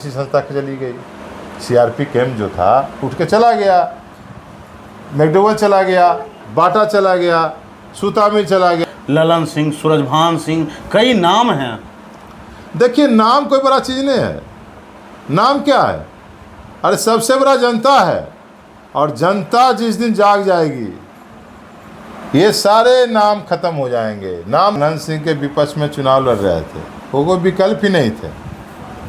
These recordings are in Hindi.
संस्था चली गई, सीआरपी कैंप जो था उठ के चला गया, मैकडोवेल चला गया, बाटा चला गया, सुतामी चला गया, ललन सिंह, सूरजभान सिंह, कई नाम हैं। देखिए नाम कोई बड़ा चीज़ नहीं है, नाम क्या है? अरे सबसे बड़ा जनता है, और जनता जिस दिन जाग जाएगी ये सारे नाम खत्म हो जाएंगे। नाम आनंद सिंह के विपक्ष में चुनाव लड़ रहे थे, वो कोई विकल्प ही नहीं थे।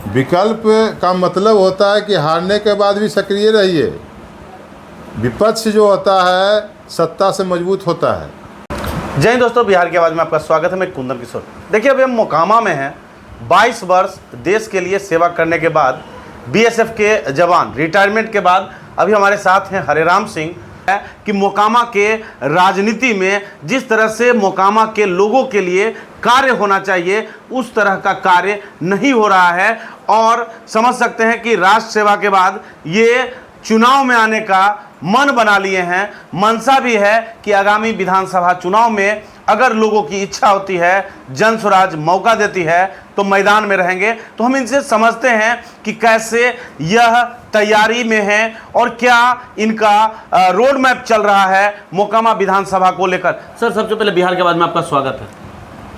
विकल्प का मतलब होता है कि हारने के बाद भी सक्रिय रहिए। विपक्ष जो होता है सत्ता से मजबूत होता है। जय हिंद दोस्तों, बिहार की आवाज़ में आपका स्वागत है। मैं कुंदन किशोर। देखिए अभी हम मोकामा में हैं। 22 वर्ष देश के लिए सेवा करने के बाद बीएसएफ के जवान रिटायरमेंट के बाद अभी हमारे साथ हैं हरेराम सिंह। कि मोकामा के राजनीति में जिस तरह से मोकामा के लोगों के लिए कार्य होना चाहिए उस तरह का कार्य नहीं हो रहा है, और समझ सकते हैं कि राष्ट्र सेवा के बाद ये चुनाव में आने का मन बना लिए हैं। मनसा भी है कि आगामी विधानसभा चुनाव में अगर लोगों की इच्छा होती है, जन स्वराज मौका देती है तो मैदान में रहेंगे। तो हम इनसे समझते हैं कि कैसे यह तैयारी में है और क्या इनका रोड मैप चल रहा है मोकामा विधानसभा को लेकर। सर, सबसे पहले बिहार की आवाज़ में आपका स्वागत है।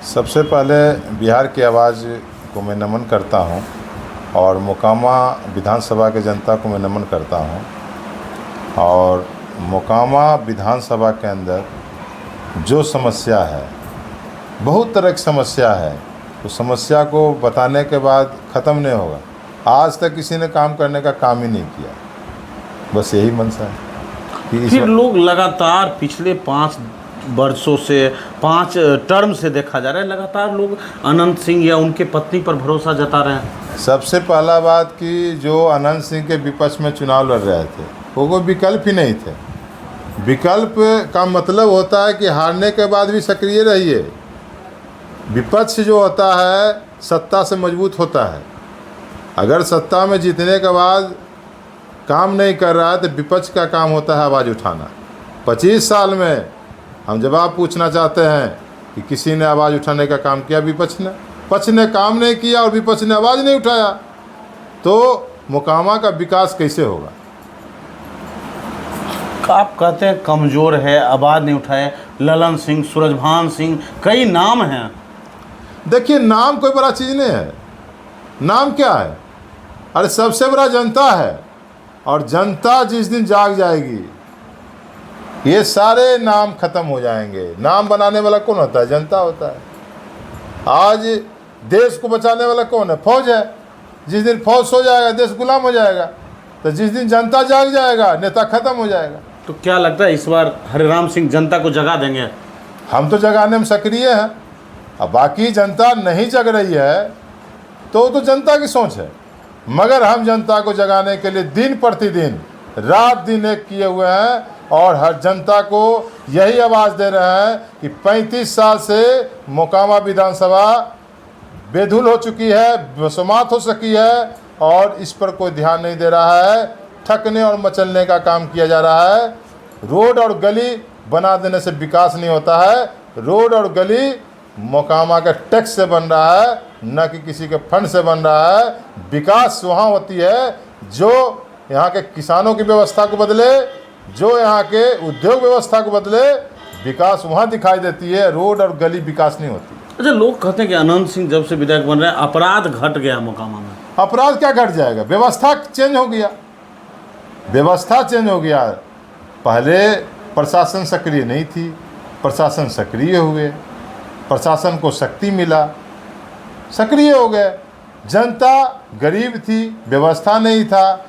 सबसे पहले बिहार की आवाज़ को मैं नमन करता हूं, और मोकामा विधानसभा के जनता को मैं नमन करता हूं। और मोकामा विधानसभा के अंदर जो समस्या है, बहुत तरह की समस्या है, तो समस्या को बताने के बाद ख़त्म नहीं होगा। आज तक किसी ने काम करने का काम ही नहीं किया, बस यही मनसा है कि फिर लोग लगातार पिछले 5 वर्षों से 5 टर्म से देखा जा रहा है, लगातार लोग अनंत सिंह या उनके पत्नी पर भरोसा जता रहे हैं। सबसे पहला बात कि जो अनंत सिंह के विपक्ष में चुनाव लड़ रहे थे वो कोई विकल्प ही नहीं थे। विकल्प का मतलब होता है कि हारने के बाद भी सक्रिय रहिए। विपक्ष जो होता है सत्ता से मजबूत होता है। अगर सत्ता में जीतने के बाद काम नहीं कर रहा है तो विपक्ष का काम होता है आवाज़ उठाना। 25 साल में हम जवाब पूछना चाहते हैं कि किसी ने आवाज़ उठाने का काम किया? विपक्ष ने। पक्ष ने काम नहीं किया और विपक्ष ने आवाज़ नहीं उठाया तो मोकामा का विकास कैसे होगा? आप कहते हैं कमज़ोर है, आवाज़ नहीं उठाए। ललन सिंह, सूरजभान सिंह, कई नाम हैं। देखिए नाम कोई बड़ा चीज़ नहीं है, नाम क्या है? अरे सबसे बड़ा जनता है, और जनता जिस दिन जाग जाएगी ये सारे नाम खत्म हो जाएंगे। नाम बनाने वाला कौन होता है? जनता होता है। आज देश को बचाने वाला कौन है? फौज है। जिस दिन फौज सो जाएगा देश गुलाम हो जाएगा, तो जिस दिन जनता जाग जाएगा नेता खत्म हो जाएगा। तो क्या लगता है इस बार हरेराम सिंह जनता को जगा देंगे? हम तो जगाने में सक्रिय हैं। अब बाकी जनता नहीं जग रही है तो वो तो जनता की सोच है, मगर हम जनता को जगाने के लिए दिन प्रतिदिन रात दिन एक किए हुए हैं, और हर जनता को यही आवाज़ दे रहे हैं कि 35 साल से मोकामा विधानसभा बेधुल हो चुकी है, बेसुमात हो सकी है, और इस पर कोई ध्यान नहीं दे रहा है। ठकने और मचलने का काम किया जा रहा है। रोड और गली बना देने से विकास नहीं होता है। रोड और गली मोकामा के टैक्स से बन रहा है, न कि किसी के फंड से बन रहा है। विकास वहाँ होती है जो यहाँ के किसानों की व्यवस्था को बदले, जो यहाँ के उद्योग व्यवस्था को बदले। विकास वहाँ दिखाई देती है, रोड और गली विकास नहीं होती। अच्छा, लोग कहते हैं कि अनंत सिंह जब से विधायक बन रहे हैं अपराध घट गया मोकामा में। अपराध क्या घट जाएगा? व्यवस्था चेंज हो गया, व्यवस्था चेंज हो गया। पहले प्रशासन सक्रिय नहीं थी, प्रशासन सक्रिय हुए, प्रशासन को शक्ति मिला, सक्रिय हो गए। जनता गरीब थी, व्यवस्था नहीं था।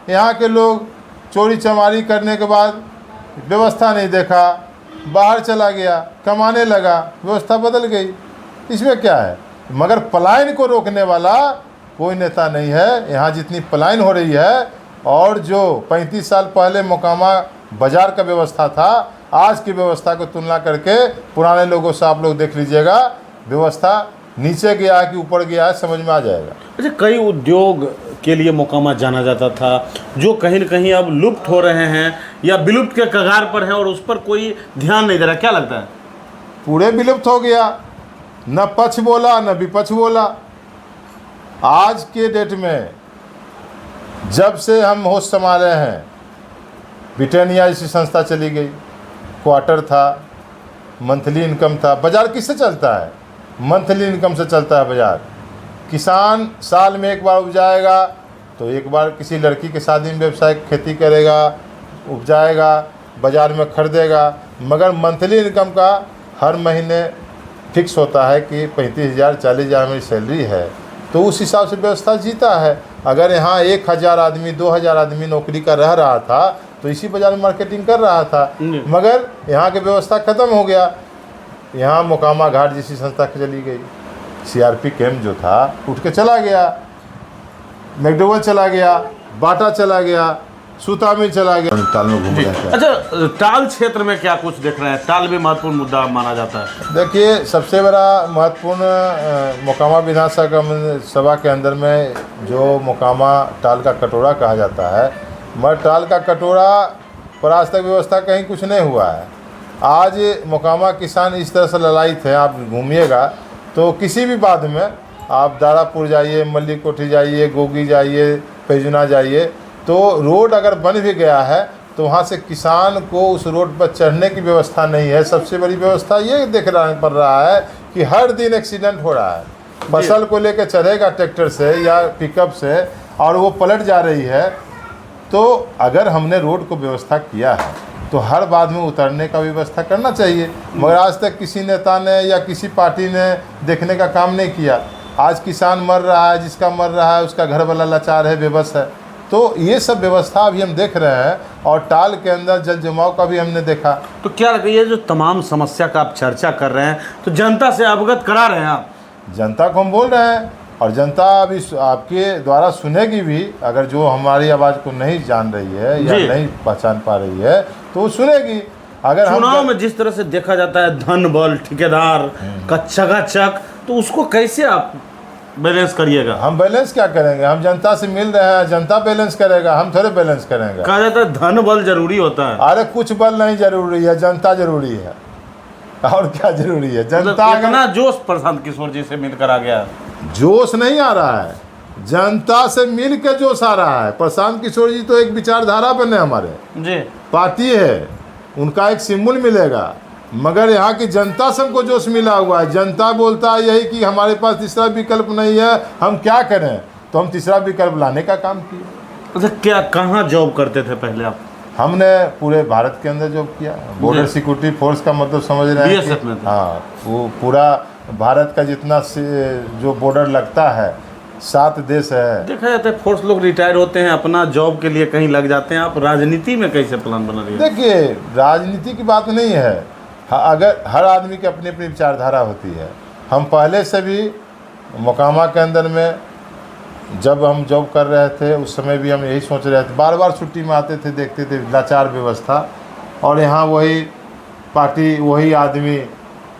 यहाँ के लोग चोरी चमारी करने के बाद व्यवस्था नहीं देखा, बाहर चला गया, कमाने लगा, व्यवस्था बदल गई। इसमें क्या है? मगर पलायन को रोकने वाला कोई नेता नहीं है। यहाँ जितनी पलायन हो रही है, और जो 35 साल पहले मोकामा बाज़ार का व्यवस्था था, आज की व्यवस्था को तुलना करके पुराने लोगों से आप लोग देख लीजिएगा, व्यवस्था नीचे गया है कि ऊपर गया है, समझ में आ जाएगा। अच्छा, कई उद्योग के लिए मोकामा जाना जाता था जो कहीं न कहीं अब लुप्त हो रहे हैं या विलुप्त के कगार पर हैं, और उस पर कोई ध्यान नहीं दे रहा। क्या लगता है? पूरे विलुप्त हो गया। न पक्ष बोला न विपक्ष बोला। आज के डेट में जब से हम होश संभाले हैं, ब्रिटानिया जैसी संस्था चली गई, क्वार्टर था, मंथली इनकम था। बाज़ार किससे चलता है? मंथली इनकम से चलता है बाज़ार। किसान साल में एक बार उपजाएगा तो एक बार किसी लड़की के शादी में व्यवसायिक खेती करेगा, उपजाएगा, बाज़ार में खरीदेगा, मगर मंथली इनकम का हर महीने फिक्स होता है कि 35,000 40,000 मेरी सैलरी है, तो उस हिसाब से व्यवस्था जीता है। अगर यहाँ 1,000 आदमी 2,000 आदमी नौकरी का रह रहा था तो इसी बाज़ार में मार्केटिंग कर रहा था, मगर यहाँ की व्यवस्था ख़त्म हो गया। यहाँ मोकामा घाट जैसी संस्था चली गई, CRP कैम्प जो था उठ के चला गया, मैकडोवेल चला गया, बाटा चला गया, सूता मिल चला गया, टाल में घूम रहे थे। अच्छा, टाल क्षेत्र में क्या कुछ देख रहे हैं? टाल भी महत्वपूर्ण मुद्दा माना जाता है। देखिए, सबसे बड़ा महत्वपूर्ण मोकामा विधानसभा के अंदर में जो मोकामा टाल का कटोरा कहा जाता है, मगर टाल का कटोरा पर आज तक व्यवस्था कहीं कुछ नहीं हुआ है। आज मोकामा किसान इस तरह से ललायित है, आप घूमिएगा तो किसी भी बाद में आप दारापुर जाइए, मल्ली कोठी जाइए, गोगी जाइए, पैजुना जाइए, तो रोड अगर बन भी गया है तो वहाँ से किसान को उस रोड पर चढ़ने की व्यवस्था नहीं है। सबसे बड़ी व्यवस्था ये देखना पड़ रहा है कि हर दिन एक्सीडेंट हो रहा है। फसल को लेकर चढ़ेगा ट्रैक्टर से या पिकअप से और वो पलट जा रही है, तो अगर हमने रोड को व्यवस्था किया है तो हर बाद में उतरने का व्यवस्था करना चाहिए, मगर आज तक किसी नेता ने या किसी पार्टी ने देखने का काम नहीं किया। आज किसान मर रहा है, जिसका मर रहा है उसका घर वाला लाचार है, बेबस है। तो ये सब व्यवस्था अभी हम देख रहे हैं, और टाल के अंदर जल जमाव का भी हमने देखा। तो क्या लगे, ये जो तमाम समस्या का आप चर्चा कर रहे हैं तो जनता से अवगत करा रहे हैं आप? जनता को हम बोल रहे हैं और जनता अभी आपके द्वारा सुनेगी भी। अगर जो हमारी आवाज़ को नहीं जान रही है या नहीं पहचान पा रही है तो वो सुनेगी। अगर चुनाव में जिस तरह से देखा जाता है धन बल ठेकेदार का चकाचक, तो उसको कैसे आप बैलेंस करिएगा? हम बैलेंस क्या करेंगे? हम जनता से मिल रहे हैं, जनता बैलेंस करेगा, हम थोड़े बैलेंस करेंगे। कहा जाता है धन बल जरूरी होता है। अरे कुछ बल नहीं जरूरी है, जनता जरूरी है। और क्या जरूरी है? जनता इतना जोश प्रशांत किशोर जी से मिलकर आ गया। जोश नहीं आ रहा है, जनता से मिल के जोश आ रहा है। प्रशांत किशोर जी तो एक विचारधारा बने, हमारे जी पार्टी है, उनका एक सिंबल मिलेगा, मगर यहाँ की जनता से हमको जोश मिला हुआ है। जनता बोलता है यही कि हमारे पास तीसरा विकल्प नहीं है, हम क्या करें? तो हम तीसरा विकल्प लाने का काम किए। अच्छा, क्या कहाँ जॉब करते थे पहले आप? हमने पूरे भारत के अंदर जॉब किया। बॉर्डर सिक्योरिटी फोर्स का मतलब समझ रहे हैं BSF में? हाँ, वो पूरा भारत का जितना जो बॉर्डर लगता है, 7 देश है। देखा जाता है फोर्स लोग रिटायर होते हैं, अपना जॉब के लिए कहीं लग जाते हैं। आप राजनीति में कैसे प्लान बना रही है? देखिए, राजनीति की बात नहीं है, अगर हर आदमी की अपनी अपनी विचारधारा होती है। हम पहले से भी मोकामा के अंदर में जब हम जॉब कर रहे थे उस समय भी हम यही सोच रहे थे, बार बार छुट्टी में आते थे, देखते थे लाचार व्यवस्था, और यहाँ वही पार्टी, वही आदमी,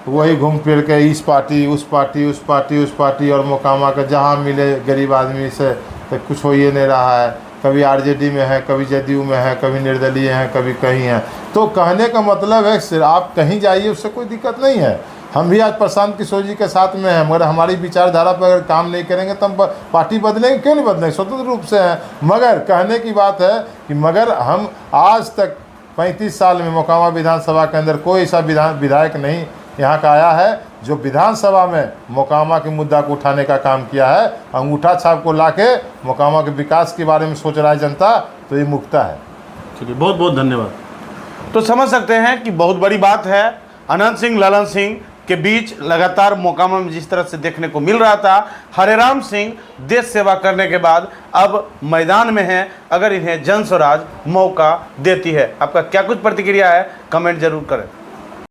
वही घूम फिर के इस पार्टी उस पार्टी उस पार्टी उस पार्टी, और मोकामा का जहाँ मिले गरीब आदमी से तो कुछ हो ही नहीं रहा है। कभी RJD में है, कभी JDU में है, कभी निर्दलीय हैं, कभी कहीं हैं। तो कहने का मतलब है सिर्फ आप कहीं जाइए, उससे कोई दिक्कत नहीं है। हम भी आज प्रशांत किशोर जी के साथ में हैं, मगर हमारी विचारधारा पर अगर काम नहीं करेंगे तो हम पार्टी बदलेंगे? क्यों नहीं बदलेंगे? स्वतंत्र रूप से हैं। मगर कहने की बात है कि मगर हम आज तक 35 साल में मोकामा विधानसभा के अंदर कोई ऐसा विधायक नहीं यहाँ का आया है जो विधानसभा में मोकामा के मुद्दा को उठाने का काम किया है। अंगूठा छाप को लाके मोकामा के विकास के बारे में सोच रहा है जनता, तो ये मुक्ता है। चलिए, बहुत बहुत धन्यवाद। तो समझ सकते हैं कि बहुत बड़ी बात है। अनंत सिंह ललन सिंह के बीच लगातार मोकामा में जिस तरह से देखने को मिल रहा था, हरेराम सिंह देश सेवा करने के बाद अब मैदान में हैं। अगर इन्हें जन स्वराज मौका देती है, आपका क्या कुछ प्रतिक्रिया है? कमेंट जरूर करें।